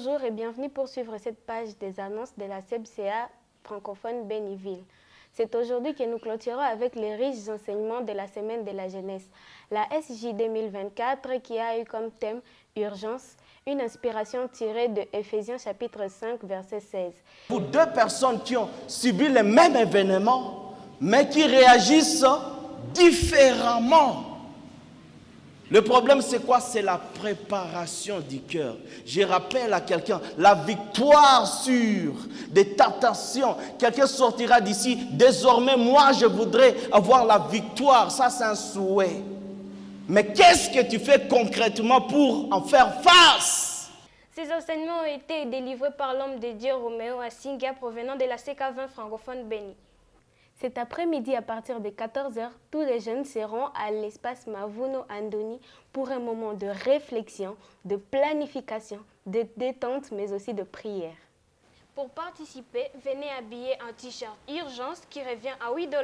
Bonjour et bienvenue pour suivre cette page des annonces de la CEBCA francophone Béniville. C'est aujourd'hui que nous clôturons avec les riches enseignements de la Semaine de la Jeunesse, la SJ 2024 qui a eu comme thème « Urgence », une inspiration tirée de Éphésiens chapitre 5 verset 16. Pour deux personnes qui ont subi le même événement, mais qui réagissent différemment. Le problème, c'est quoi? C'est la préparation du cœur. Je rappelle à quelqu'un, la victoire sur des tentations. Quelqu'un sortira d'ici. Désormais, moi, je voudrais avoir la victoire. Ça, c'est un souhait. Mais qu'est-ce que tu fais concrètement pour en faire face? Ces enseignements ont été délivrés par l'homme de Dieu Roméo Asinga provenant de la CK20 francophone Béni. Cet après-midi, à partir de 14h, tous les jeunes seront à l'espace Mavuno Andoni pour un moment de réflexion, de planification, de détente, mais aussi de prière. Pour participer, venez habiller un t-shirt Urgence qui revient à $8.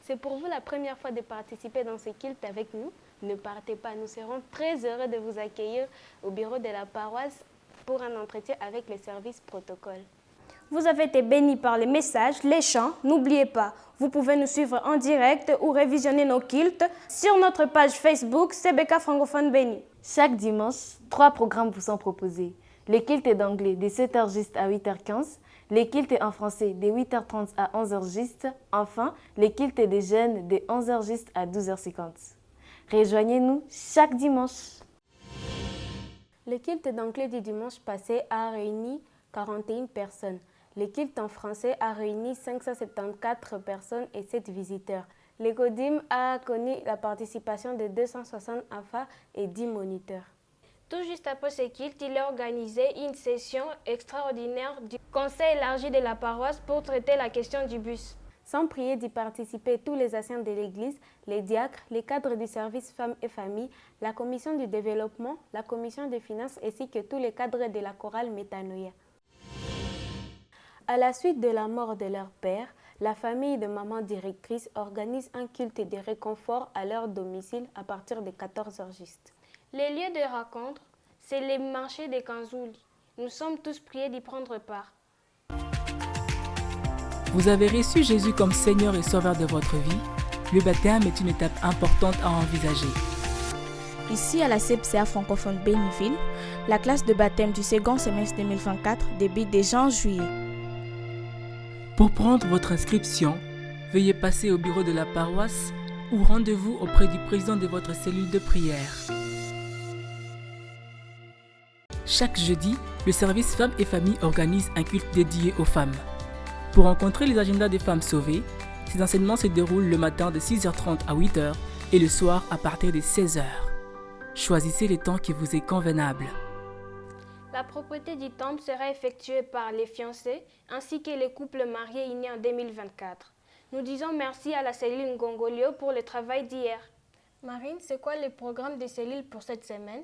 C'est pour vous la première fois de participer dans ce culte avec nous. Ne partez pas, nous serons très heureux de vous accueillir au bureau de la paroisse pour un entretien avec le service protocole. Vous avez été bénis par les messages, les chants. N'oubliez pas, vous pouvez nous suivre en direct ou révisionner nos cultes sur notre page Facebook CBK Francophone Béni. Chaque dimanche, 3 programmes vous sont proposés. Les cultes d'anglais de 7h juste à 8h15, les cultes en français de 8h30 à 11h juste, enfin, les cultes des jeunes de 11h juste à 12h50. Rejoignez-nous chaque dimanche. Le culte d'anglais du dimanche passé a réuni 41 personnes. Le culte en français a réuni 574 personnes et 7 visiteurs. Le CODIM a connu la participation de 260 enfants et 10 moniteurs. Tout juste après ce culte, il a organisé une session extraordinaire du conseil élargi de la paroisse pour traiter la question du bus. Sans prier d'y participer tous les anciens de l'Église, les diacres, les cadres du service femmes et familles, la commission du développement, la commission des finances ainsi que tous les cadres de la chorale Métanoïa. À la suite de la mort de leur père, la famille de maman directrice organise un culte de réconfort à leur domicile à partir de 14h juste. Les lieux de rencontre, c'est les marchés de Kanzouli. Nous sommes tous priés d'y prendre part. Vous avez reçu Jésus comme Seigneur et Sauveur de votre vie. Le baptême est une étape importante à envisager. Ici à la CEBCA francophone Béniville, la classe de baptême du second semestre 2024 débute déjà en juillet. Pour prendre votre inscription, veuillez passer au bureau de la paroisse ou rendez-vous auprès du président de votre cellule de prière. Chaque jeudi, le service Femmes et Familles organise un culte dédié aux femmes. Pour rencontrer les agendas des femmes sauvées, ces enseignements se déroulent le matin de 6h30 à 8h et le soir à partir de 16h. Choisissez le temps qui vous est convenable. La propreté du temple sera effectuée par les fiancés ainsi que les couples mariés nés en 2024. Nous disons merci à la cellule Ngongolio pour le travail d'hier. Marine, c'est quoi le programme des cellules pour cette semaine?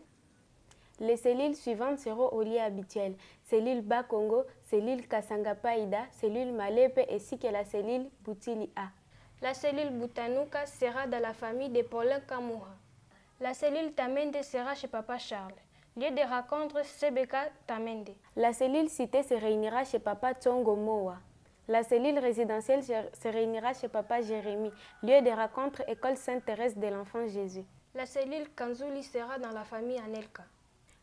Les cellules suivantes seront au lieu habituel. Cellule Bas-Congo, cellule Kasangapaïda, cellule Malepe ainsi que la cellule Boutili A. La cellule Boutanuka sera dans la famille de Paulin Kamoura. La cellule Tamende sera chez Papa Charles. Lieu de rencontre CBK Tamende. La cellule Cité se réunira chez Papa Tsongo Moa. La cellule résidentielle se réunira chez Papa Jérémy. Lieu de rencontre École Sainte-Thérèse de l'Enfant Jésus. La cellule Kanzouli sera dans la famille Anelka.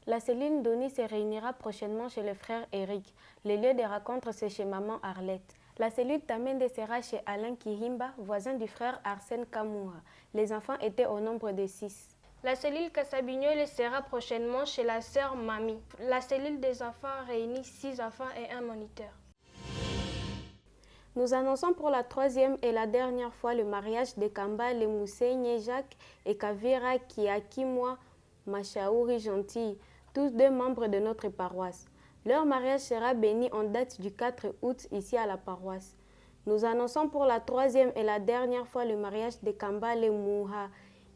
La cellule Doni se réunira prochainement chez le frère Eric. Le lieu de rencontre c'est chez Maman Arlette. La cellule Tamende sera chez Alain Kihimba, voisin du frère Arsène Kamoura. Les enfants étaient au nombre de 6. La cellule Kassabignol sera prochainement chez la sœur Mami. La cellule des enfants réunit 6 enfants et un moniteur. Nous annonçons pour la 3e et la dernière fois le mariage de Kamba Lemousseigne Jacques et Kavira Kiakimwa Machaouri Gentil, tous 2 membres de notre paroisse. Leur mariage sera béni en date du 4 août ici à la paroisse. Nous annonçons pour la 3e et la dernière fois le mariage de Kamba Lemouha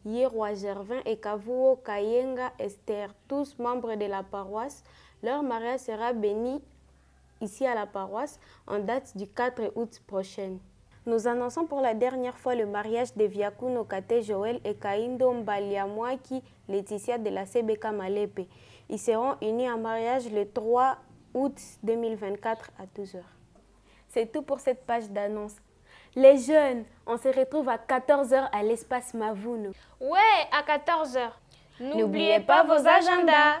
Yirwa Gervin et Kavuo Kayenga Esther, tous membres de la paroisse. Leur mariage sera béni ici à la paroisse en date du 4 août prochain. Nous annonçons pour la dernière fois le mariage de Viakuno Kate Joël et Kaindo Mbaliamwaki Laetitia de la CBK Malepe. Ils seront unis en mariage le 3 août 2024 à 12h. C'est tout pour cette page d'annonce. Les jeunes, on se retrouve à 14h à l'espace Mavuno. Ouais, à 14h. N'oubliez pas vos agendas.